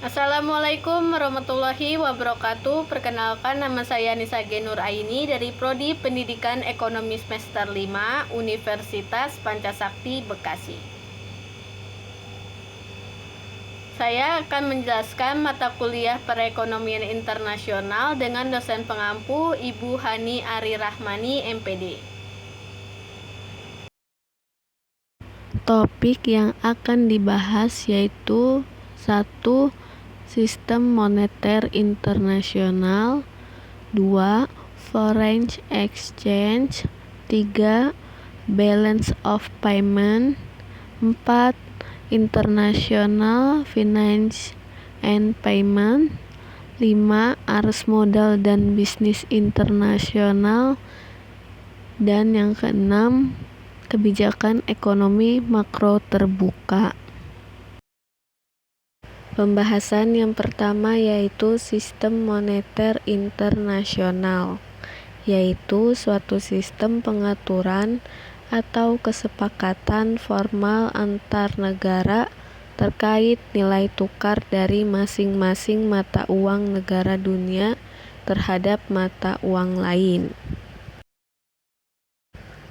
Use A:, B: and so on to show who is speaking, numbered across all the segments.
A: Assalamualaikum warahmatullahi wabarakatuh. Perkenalkan, nama saya Nisa Genur Aini dari Prodi Pendidikan Ekonomi Semester 5 Universitas Pancasakti Bekasi. Saya akan menjelaskan mata kuliah Perekonomian Internasional dengan dosen pengampu Ibu Hani Ari Rahmani, MPD. Topik yang akan dibahas yaitu 1. Sistem moneter internasional, 2. Foreign exchange, 3. Balance of payment, 4. International finance and payment, 5. Arus modal dan bisnis internasional, dan yang keenam, kebijakan ekonomi makro terbuka. Pembahasan yang pertama yaitu sistem moneter internasional, yaitu suatu sistem pengaturan atau kesepakatan formal antar negara terkait nilai tukar dari masing-masing mata uang negara dunia terhadap mata uang lain.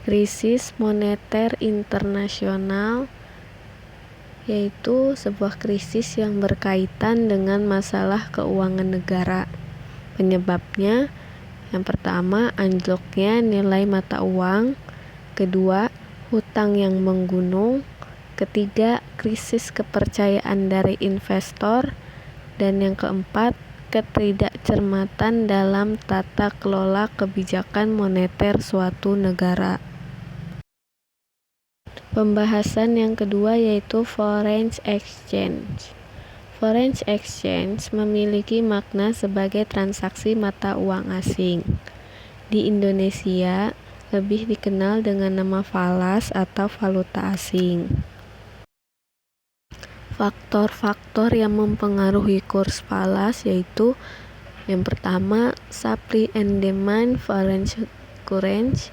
A: Krisis moneter internasional yaitu sebuah krisis yang berkaitan dengan masalah keuangan negara. Penyebabnya, yang pertama, anjloknya nilai mata uang, kedua, hutang yang menggunung, ketiga, krisis kepercayaan dari investor, dan yang keempat, ketidakcermatan dalam tata kelola kebijakan moneter suatu negara. Pembahasan yang kedua yaitu foreign exchange. Foreign exchange memiliki makna sebagai transaksi mata uang asing. Di Indonesia, lebih dikenal dengan nama falas atau valuta asing. Faktor-faktor yang mempengaruhi kurs falas yaitu yang pertama, supply and demand foreign currency,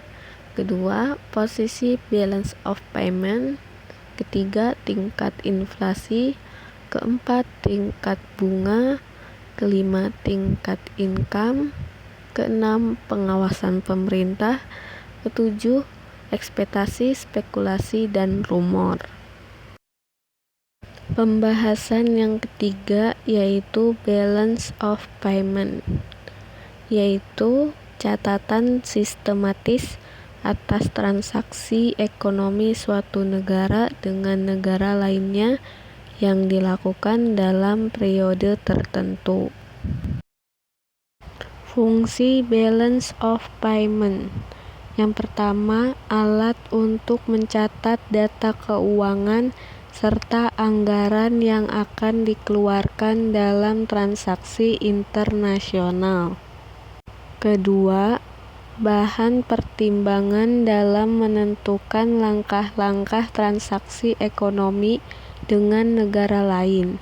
A: kedua, posisi balance of payment, ketiga, tingkat inflasi, keempat, tingkat bunga, kelima, tingkat income, keenam, pengawasan pemerintah, ketujuh, ekspektasi, spekulasi, dan rumor. Pembahasan yang ketiga yaitu balance of payment, yaitu catatan sistematis atas transaksi ekonomi suatu negara dengan negara lainnya yang dilakukan dalam periode tertentu. Fungsi balance of payment. Yang pertama, alat untuk mencatat data keuangan serta anggaran yang akan dikeluarkan dalam transaksi internasional. Kedua, bahan pertimbangan dalam menentukan langkah-langkah transaksi ekonomi dengan negara lain.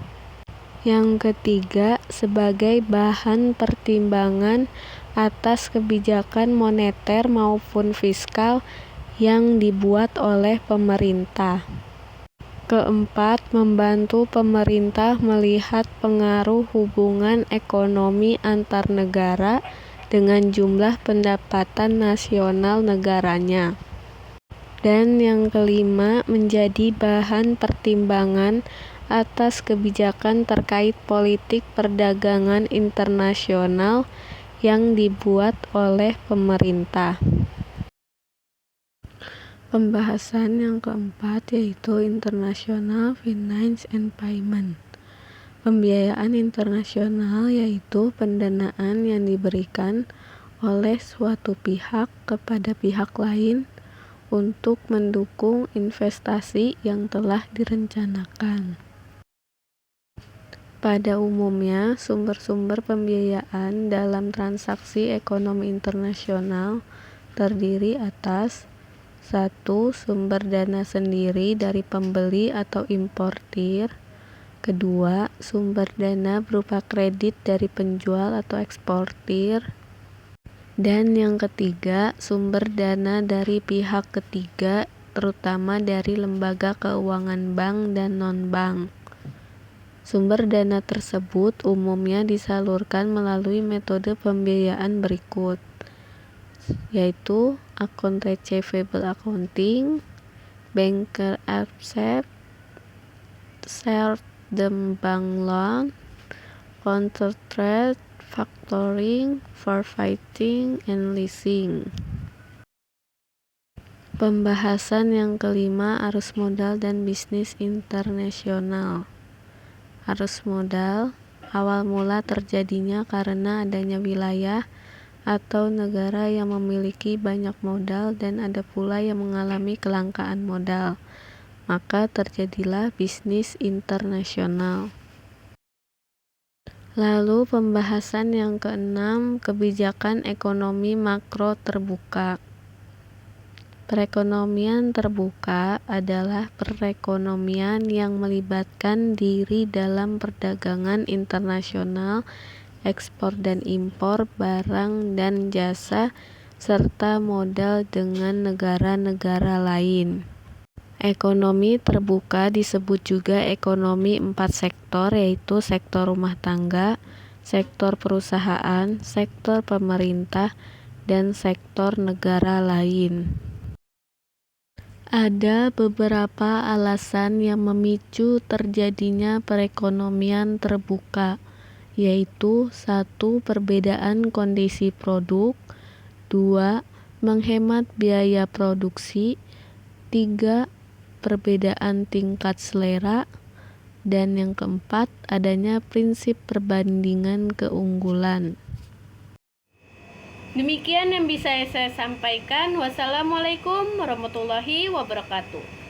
A: Yang ketiga, sebagai bahan pertimbangan atas kebijakan moneter maupun fiskal yang dibuat oleh pemerintah. Keempat, membantu pemerintah melihat pengaruh hubungan ekonomi antar negara dengan jumlah pendapatan nasional negaranya. Dan yang kelima, menjadi bahan pertimbangan atas kebijakan terkait politik perdagangan internasional yang dibuat oleh pemerintah. Pembahasan yang keempat yaitu International Finance and Payment. Pembiayaan internasional yaitu pendanaan yang diberikan oleh suatu pihak kepada pihak lain untuk mendukung investasi yang telah direncanakan. Pada umumnya, sumber-sumber pembiayaan dalam transaksi ekonomi internasional terdiri atas 1. Sumber dana sendiri dari pembeli atau importir, kedua, sumber dana berupa kredit dari penjual atau eksportir, dan yang ketiga, sumber dana dari pihak ketiga, terutama dari lembaga keuangan bank dan non-bank. Sumber dana tersebut umumnya disalurkan melalui metode pembiayaan berikut, yaitu account receivable accounting, banker accept, short-term bank loan, counter trade, factoring, forfeiting, and leasing. Pembahasan yang kelima, arus modal dan bisnis internasional. Arus modal awal mula terjadinya karena adanya wilayah atau negara yang memiliki banyak modal dan ada pula yang mengalami kelangkaan modal. Maka terjadilah bisnis internasional. Lalu pembahasan yang keenam, kebijakan ekonomi makro terbuka. Perekonomian terbuka adalah perekonomian yang melibatkan diri dalam perdagangan internasional, ekspor dan impor barang dan jasa, serta modal dengan negara-negara lain. Ekonomi terbuka disebut juga ekonomi 4 sektor, yaitu sektor rumah tangga, sektor perusahaan, sektor pemerintah, dan sektor negara lain. Ada beberapa alasan yang memicu terjadinya perekonomian terbuka, yaitu 1. Perbedaan kondisi produk, 2. Menghemat biaya produksi, 3. Perbedaan tingkat selera, dan yang keempat, adanya prinsip perbandingan keunggulan. Demikian yang bisa saya sampaikan. Wassalamualaikum warahmatullahi wabarakatuh.